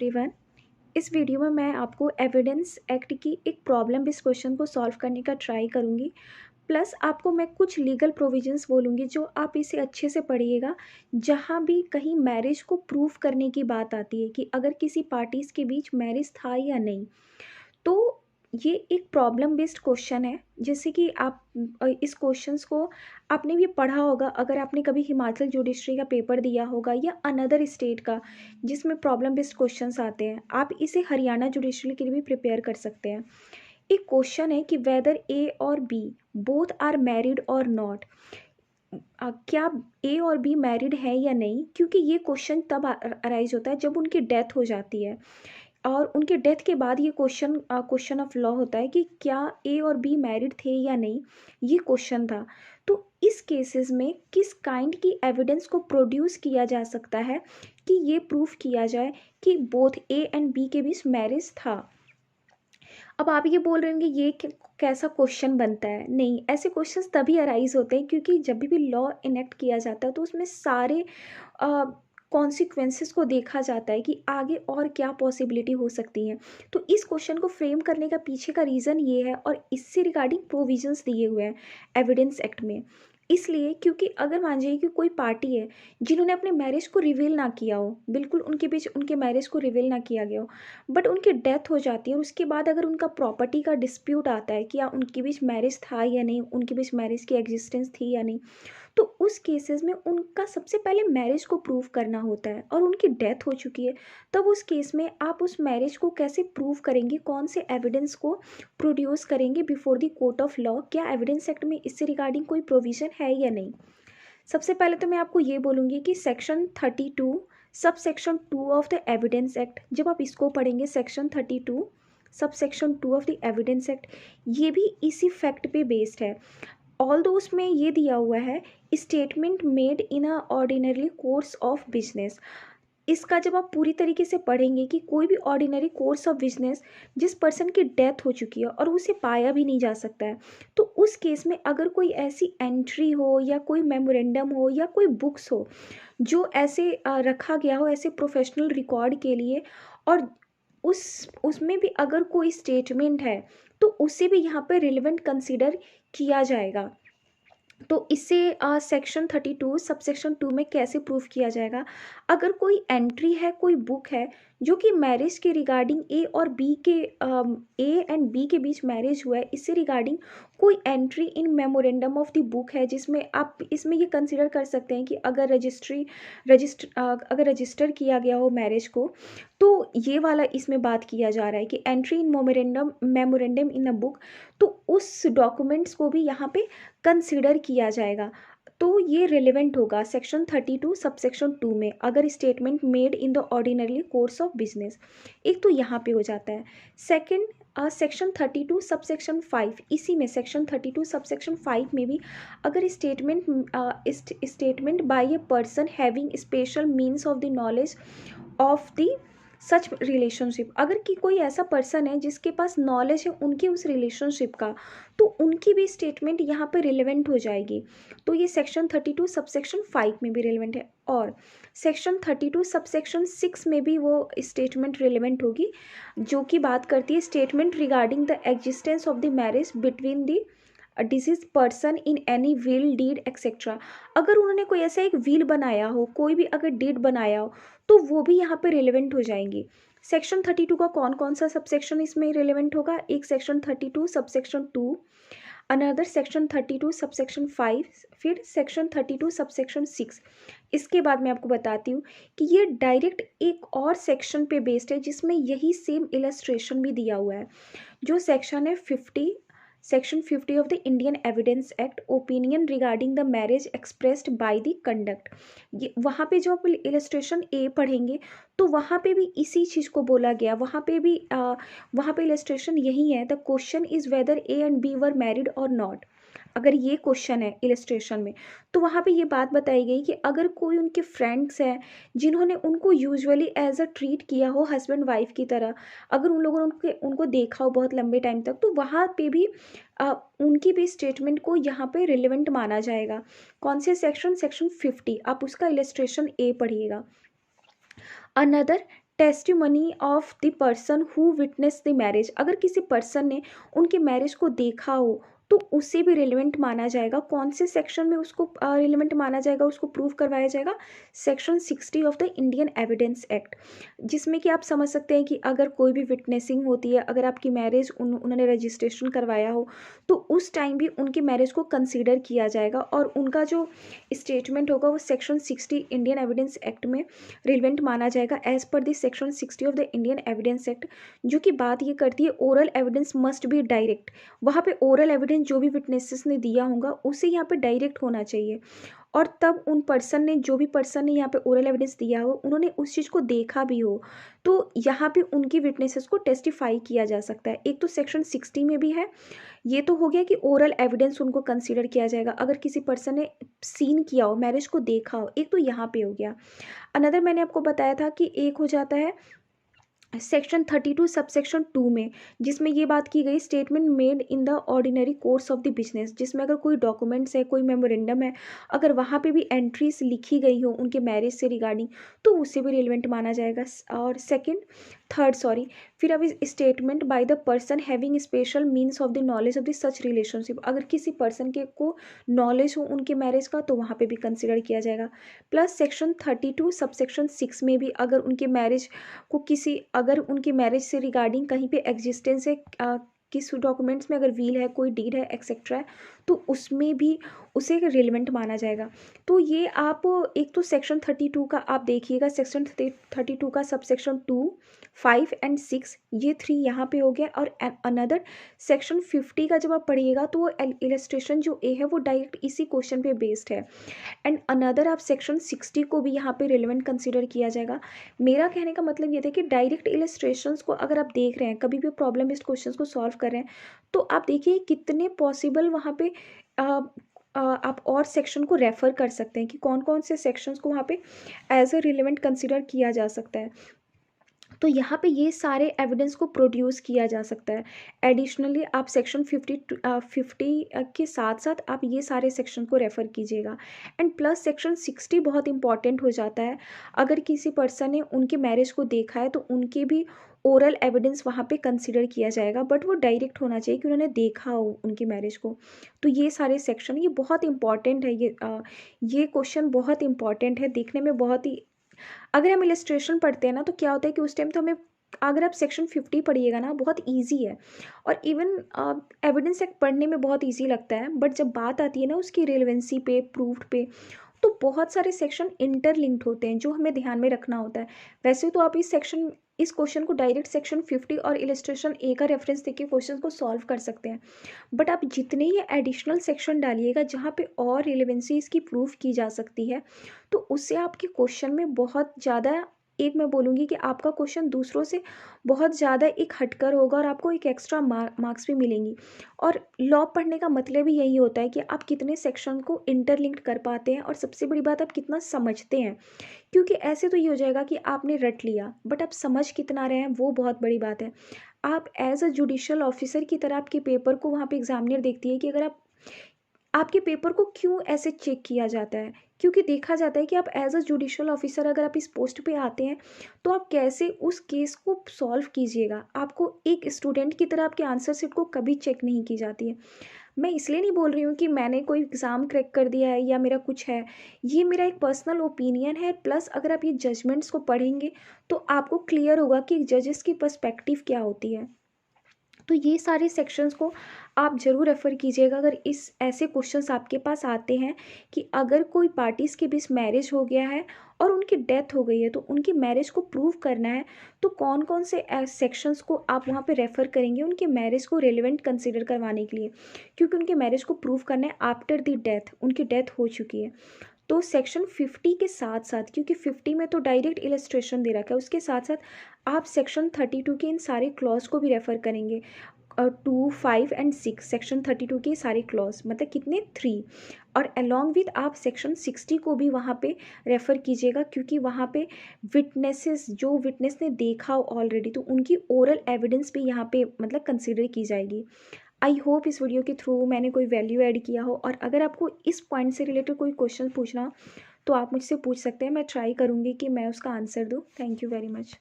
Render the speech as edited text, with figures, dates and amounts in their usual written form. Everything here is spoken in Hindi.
एवरीवन। इस वीडियो में मैं आपको एविडेंस एक्ट की एक प्रॉब्लम बेस्ड क्वेश्चन को सॉल्व करने का ट्राई करूँगी। प्लस आपको मैं कुछ लीगल प्रोविजंस बोलूँगी जो आप इसे अच्छे से पढ़िएगा। जहाँ भी कहीं मैरिज को प्रूव करने की बात आती है कि अगर किसी पार्टीज़ के बीच मैरिज था या नहीं, तो ये एक प्रॉब्लम बेस्ड क्वेश्चन है। जैसे कि आप इस क्वेश्चंस को आपने भी पढ़ा होगा अगर आपने कभी हिमाचल जुडिशरी का पेपर दिया होगा या अनदर स्टेट का जिसमें प्रॉब्लम बेस्ड क्वेश्चंस आते हैं। आप इसे हरियाणा जुडिशरी के लिए भी प्रिपेयर कर सकते हैं। एक क्वेश्चन है कि वेदर ए और B both are married or not. क्या ए और बी मैरिड है या नहीं, क्योंकि ये क्वेश्चन तब अराइज होता है जब उनकी डेथ हो जाती है और उनके डेथ के बाद ये क्वेश्चन ऑफ लॉ होता है कि क्या ए और बी मैरिड थे या नहीं। ये क्वेश्चन था। तो इस केसेस में किस काइंड की एविडेंस को प्रोड्यूस किया जा सकता है कि ये प्रूफ किया जाए कि बोथ ए एंड बी के बीच मैरिज था। अब आप ये बोल रहे होंगे ये कैसा क्वेश्चन बनता है। नहीं, ऐसे क्वेश्चंस तभी अराइज होते हैं क्योंकि जब भी लॉ इनेक्ट किया जाता है तो उसमें सारे कॉन्सिक्वेंसेस को देखा जाता है कि आगे और क्या पॉसिबिलिटी हो सकती है। तो इस क्वेश्चन को फ्रेम करने का पीछे का रीज़न ये है और इससे रिगार्डिंग प्रोविजंस दिए हुए हैं एविडेंस एक्ट में। इसलिए क्योंकि अगर मान जाइए कि कोई पार्टी है जिन्होंने अपने मैरिज को रिवील ना किया हो, बिल्कुल उनके बीच उनके मैरिज को रिवील ना किया गया हो, बट उनकी डेथ हो जाती है और उसके बाद अगर उनका प्रॉपर्टी का डिस्प्यूट आता है कि या उनके बीच मैरिज था या नहीं, उनके बीच मैरिज की एग्जिस्टेंस थी या नहीं, तो उस केसेस में उनका सबसे पहले मैरिज को प्रूव करना होता है और उनकी डेथ हो चुकी है। तब उस केस में आप उस मैरिज को कैसे प्रूव करेंगे, कौन से एविडेंस को प्रोड्यूस करेंगे before the court of law. क्या एविडेंस एक्ट में इससे रिगार्डिंग कोई प्रोविजन है या नहीं। सबसे पहले तो मैं आपको ये बोलूँगी कि section 32 sub section 2 of the evidence act, जब आप इसको पढ़ेंगे section 32 sub section 2 of the evidence act, ये भी इसी फैक्ट पे बेस्ड है। ऑल दो उसमें ये दिया हुआ है statement made in a ordinary course of business. इसका जब आप पूरी तरीके से पढ़ेंगे कि कोई भी ऑर्डिनरी कोर्स ऑफ बिजनेस जिस पर्सन की डेथ हो चुकी है और उसे पाया भी नहीं जा सकता है, तो उस केस में अगर कोई ऐसी एंट्री हो या कोई मेमोरेंडम हो या कोई बुक्स हो जो ऐसे रखा गया हो ऐसे प्रोफेशनल रिकॉर्ड के लिए, और उसमें भी अगर कोई स्टेटमेंट है तो उसे भी यहाँ पे रिलेवेंट कंसीडर किया जाएगा। तो इससे सेक्शन 32 सब सेक्शन 2 में कैसे प्रूफ किया जाएगा। अगर कोई एंट्री है, कोई बुक है जो कि मैरिज के रिगार्डिंग ए और बी के ए एंड बी के बीच मैरिज हुआ है, इससे रिगार्डिंग कोई entry in memorandum of the book है, जिसमें आप इसमें ये कंसिडर कर सकते हैं कि अगर रजिस्टर किया गया हो मैरिज को, तो ये वाला इसमें बात किया जा रहा है कि entry in memorandum in a book, तो उस डॉक्यूमेंट्स को भी यहाँ पे कंसिडर किया जाएगा। तो ये रिलेवेंट होगा सेक्शन 32 सब सेक्शन 2 में अगर statement made in the ordinary course of business. एक तो यहाँ पे हो जाता है। सेकंड, सेक्शन 32 सब सेक्शन 5, इसी में सेक्शन 32 सब सेक्शन 5 में भी अगर statement by a person having special means of the knowledge of the such relationship, अगर कि कोई ऐसा पर्सन है जिसके पास नॉलेज है उनके उस रिलेशनशिप का, तो उनकी भी स्टेटमेंट यहाँ पे रिलेवेंट हो जाएगी। तो ये सेक्शन 32 सब सेक्शन 5 में भी रिलेवेंट है और सेक्शन 32 सब सेक्शन 6 में भी वो स्टेटमेंट रिलेवेंट होगी जो कि बात करती है statement regarding the existence of the marriage between the deceased person in any will deed etcetera. अगर उन्होंने कोई ऐसा एक विल बनाया हो, कोई भी अगर डीड बनाया हो, तो वो भी यहाँ पे रिलेवेंट हो जाएंगी। सेक्शन 32 का कौन कौन सा सबसेक्शन इसमें रिलेवेंट होगा। एक section 32 subsection 2, another section 32 subsection 5, फिर सेक्शन 32 सबसेक्शन 6। इसके बाद मैं आपको बताती हूँ कि ये डायरेक्ट एक और सेक्शन पे बेस्ड है जिसमें यही सेम इलस्ट्रेशन भी दिया हुआ है। जो सेक्शन है 50, section 50 of the Indian evidence act, opinion regarding the marriage expressed by the conduct. ये वहाँ पे जो आप इलस्ट्रेशन ए पढ़ेंगे तो वहाँ पे भी इसी चीज़ को बोला गया। वहाँ पे इलस्ट्रेशन यही है, the question is whether A and B were married or not. अगर ये क्वेश्चन है इलस्ट्रेशन में, तो वहाँ पे ये बात बताई गई कि अगर कोई उनके फ्रेंड्स हैं जिन्होंने उनको यूजुअली एज अ ट्रीट किया हो हस्बैंड वाइफ की तरह, अगर उन लोगों ने उनको देखा हो बहुत लंबे टाइम तक, तो वहाँ पे भी उनकी भी स्टेटमेंट को यहाँ पे रिलेवेंट माना जाएगा। कौन से सेक्शन 50, आप उसका इलस्ट्रेशन ए पढ़िएगा। Another testimony of the person who witness the marriage, अगर किसी पर्सन ने उनके मैरिज को देखा हो तो उसे भी रिलेवेंट माना जाएगा। कौन से सेक्शन में उसको रिलेवेंट माना जाएगा, उसको प्रूव करवाया जाएगा? Section 60 of the Indian evidence act, जिसमें कि आप समझ सकते हैं कि अगर कोई भी विटनेसिंग होती है, अगर आपकी मैरिज उन्होंने रजिस्ट्रेशन करवाया हो तो उस टाइम भी उनकी मैरिज को कंसीडर किया जाएगा और उनका जो स्टेटमेंट होगा वो सेक्शन 60 इंडियन एविडेंस एक्ट में रिलेवेंट माना जाएगा as per the section 60 of the Indian evidence act, जो कि बात ये करती है oral evidence must be direct. वहाँ पे ओरल एविडेंस जो भी विटनेसेस ने दिया होगा उसे यहाँ पे डायरेक्ट होना चाहिए, और तब उन पर्सन ने जो भी पर्सन ने यहाँ पे ओरल एविडेंस दिया हो उन्होंने उस चीज़ को देखा भी हो तो यहाँ पे उनकी विटनेसेस को टेस्टिफाई किया जा सकता है। एक तो सेक्शन 60 में भी है, ये तो हो गया कि ओरल एविडेंस उनको कंसीडर किया जाएगा अगर किसी पर्सन ने सीन किया हो, मैरिज को देखा हो, एक तो यहाँ पे हो गया। अनदर मैंने आपको बताया था कि एक हो जाता है सेक्शन 32 सबसेक्शन 2 में, जिसमें ये बात की गई statement made in the ordinary course of the business, जिसमें अगर कोई डॉक्यूमेंट्स है, कोई मेमोरेंडम है, अगर वहाँ पे भी एंट्रीज लिखी गई हो उनके मैरिज से रिगार्डिंग तो उसे भी रिलेवेंट माना जाएगा। और फिर अब statement by the person having special means of the knowledge of the such relationship, अगर किसी पर्सन के को नॉलेज हो उनके मैरिज का तो वहाँ पे भी कंसिडर किया जाएगा। प्लस सेक्शन 32 सबसेक्शन 6 में भी अगर उनके मैरिज को अगर उनकी मैरिज से रिगार्डिंग कहीं पे एग्जिस्टेंस है, किस डॉक्यूमेंट्स में अगर वील है, कोई डीड है, एक्सेट्रा है, तो उसमें भी उसे रिलेवेंट माना जाएगा। तो ये आप एक तो सेक्शन 32 का आप देखिएगा, सेक्शन 32 का सबसेक्शन 2, 5 एंड 6 ये 3 यहाँ पे हो गया। और अनदर सेक्शन 50 का जब आप पढ़िएगा तो वो इलस्ट्रेशन जो ए है वो डायरेक्ट इसी क्वेश्चन पे बेस्ड है। एंड अनदर आप सेक्शन 60 को भी यहाँ पे रिलेवेंट कंसिडर किया जाएगा। मेरा कहने का मतलब ये था कि डायरेक्ट इलस्ट्रेशंस को अगर आप देख रहे हैं, कभी भी प्रॉब्लम बेस्ड क्वेश्चंस को सॉल्व कर रहे हैं, तो आप देखिए कितने पॉसिबल वहाँ पे आप और सेक्शन को रेफ़र कर सकते हैं कि कौन कौन से सेक्शंस को वहाँ पे एज अ रिलेवेंट कंसिडर किया जा सकता है। तो यहाँ पे ये सारे एविडेंस को प्रोड्यूस किया जा सकता है। एडिशनली आप सेक्शन 50 के साथ साथ आप ये सारे सेक्शन को रेफ़र कीजिएगा। एंड प्लस सेक्शन 60 बहुत इंपॉर्टेंट हो जाता है। अगर किसी पर्सन ने उनके मैरिज को देखा है तो उनके भी ओरल एविडेंस वहाँ पे कंसिडर किया जाएगा, बट वो डायरेक्ट होना चाहिए कि उन्होंने देखा हो उनकी मैरिज को। तो ये सारे सेक्शन ये बहुत इंपॉर्टेंट है। ये क्वेश्चन बहुत इंपॉर्टेंट है, देखने में बहुत ही, अगर हम इलस्ट्रेशन पढ़ते हैं ना तो क्या होता है कि उस टाइम तो हमें, अगर आप सेक्शन 50 पढ़िएगा ना बहुत इजी है और इवन एविडेंस एक्ट पढ़ने में बहुत इजी लगता है, बट जब बात आती है ना उसकी रेलेवेंसी पे, प्रूफ पे, तो बहुत सारे सेक्शन इंटरलिंक्ड होते हैं जो हमें ध्यान में रखना होता है। वैसे तो आप इस क्वेश्चन को डायरेक्ट सेक्शन 50 और इलस्ट्रेशन ए का रेफरेंस देके क्वेश्चन को सॉल्व कर सकते हैं, बट आप जितने ये एडिशनल सेक्शन डालिएगा जहाँ पे और रिलेवेंसी इसकी प्रूफ की जा सकती है तो उससे आपके क्वेश्चन में बहुत ज़्यादा, एक मैं बोलूँगी कि आपका क्वेश्चन दूसरों से बहुत ज़्यादा एक हटकर होगा और आपको एक एक्स्ट्रा मार्क्स भी मिलेंगी। और लॉ पढ़ने का मतलब ही यही होता है कि आप कितने सेक्शन को इंटरलिंक्ड कर पाते हैं और सबसे बड़ी बात आप कितना समझते हैं, क्योंकि ऐसे तो ये हो जाएगा कि आपने रट लिया बट आप समझ कितना रहे हैं वो बहुत बड़ी बात है। आप एज अ जुडिशियल ऑफिसर की तरह आपके पेपर को वहाँ पे एग्जामिनर देखती है कि अगर आपके पेपर को क्यों ऐसे चेक किया जाता है, क्योंकि देखा जाता है कि आप एज अ जुडिशियल ऑफिसर अगर आप इस पोस्ट पे आते हैं तो आप कैसे उस केस को सॉल्व कीजिएगा। आपको एक स्टूडेंट की तरह आपके आंसर शीट को कभी चेक नहीं की जाती है। मैं इसलिए नहीं बोल रही हूँ कि मैंने कोई एग्ज़ाम क्रैक कर दिया है या मेरा कुछ है, ये मेरा एक पर्सनल ओपिनियन है। प्लस अगर आप ये जजमेंट्स को पढ़ेंगे तो आपको क्लियर होगा कि जजेस की पर्सपेक्टिव क्या होती है। तो ये सारे सेक्शंस को आप ज़रूर रेफ़र कीजिएगा अगर इस ऐसे क्वेश्चंस आपके पास आते हैं कि अगर कोई पार्टीज़ के बीच मैरिज हो गया है और उनकी डेथ हो गई है तो उनकी मैरिज को प्रूव करना है, तो कौन कौन से सेक्शंस को आप वहाँ पे रेफ़र करेंगे उनके मैरिज को रेलेवेंट कंसिडर करवाने के लिए, क्योंकि उनके मैरिज को प्रूव करना है आफ्टर द डेथ, उनकी डेथ हो चुकी है। तो सेक्शन 50 के साथ साथ, क्योंकि 50 में तो डायरेक्ट इलस्ट्रेशन दे रखा है, उसके साथ साथ आप सेक्शन 32 के इन सारे क्लॉज को भी रेफ़र करेंगे। 2, 5 एंड 6 सेक्शन 32 के सारे क्लॉज, मतलब कितने 3, और अलॉन्ग विद आप सेक्शन 60 को भी वहाँ पे रेफ़र कीजिएगा, क्योंकि वहाँ पे विटनेसेस, जो विटनेस ने देखा हो ऑलरेडी, तो उनकी ओरल एविडेंस भी यहाँ पे मतलब कंसिडर की जाएगी। आई होप इस वीडियो के थ्रू मैंने कोई वैल्यू ऐड किया हो, और अगर आपको इस पॉइंट से रिलेटेड कोई क्वेश्चन पूछना हो तो आप मुझसे पूछ सकते हैं, मैं ट्राई करूँगी कि मैं उसका आंसर दूँ। Thank you very much.